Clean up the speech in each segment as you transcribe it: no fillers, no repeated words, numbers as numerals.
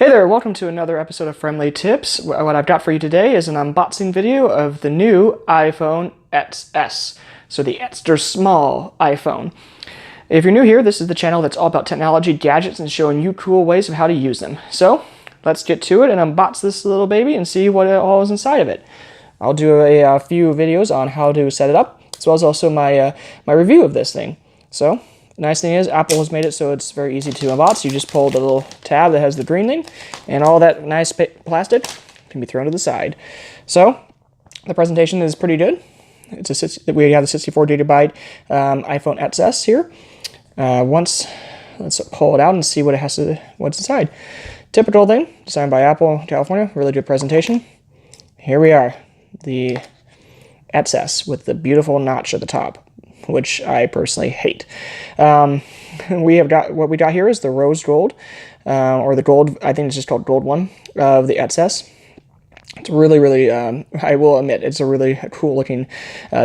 Hey there, welcome to another episode of Fremdly Tips. What I've got for you today is an unboxing video of the new iPhone XS, so the extra small iPhone. If you're new here, this is the channel that's all about technology, gadgets, and showing you cool ways of how to use them. So let's get to it and unbox this little baby and see what all is inside of it. I'll do a few videos on how to set it up, as well as also my review of this thing. So the nice thing is Apple has made it so it's very easy to unbox. You just pull the little tab that has the green thing, and all that nice plastic can be thrown to the side. So the presentation is pretty good. We have the 64 gigabyte iPhone XS here. Let's pull it out and see what's inside. Typical thing, designed by Apple, California. Really good presentation. Here we are, the XS with the beautiful notch at the top, which I personally hate. What we got here is the rose gold, or the gold, I think it's just called gold one, of the XS. It's really, I will admit, it's a really cool looking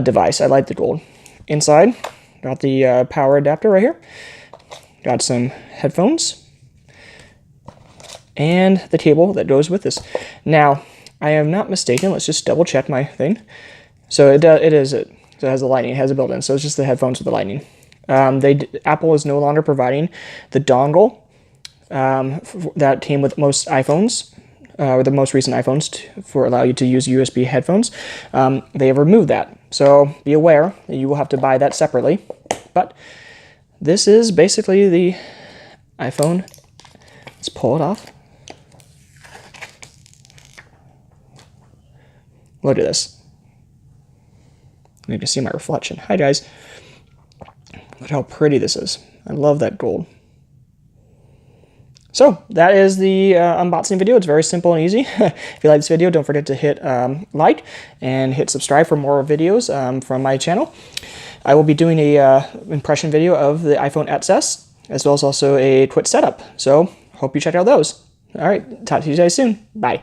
device. I like the gold. Inside, got the power adapter right here. Got some headphones. And the cable that goes with this. Now, I am not mistaken, let's just double check my thing. So it has the lightning, it has a built-in, so it's just the headphones with the lightning. Apple is no longer providing the dongle that came with most iPhones, or the most recent iPhones, for allow you to use USB headphones. They have removed that, so be aware that you will have to buy that separately. But this is basically the iPhone. Let's pull it off. Look at this. I need to see my reflection. Hi guys. Look how pretty this is. I love that gold. So that is the unboxing video. It's very simple and easy. If you like this video, don't forget to hit like and hit subscribe for more videos from my channel. I will be doing a impression video of the iPhone XS, as well as also a quick setup. So hope you check out those. All right, talk to you guys soon. Bye.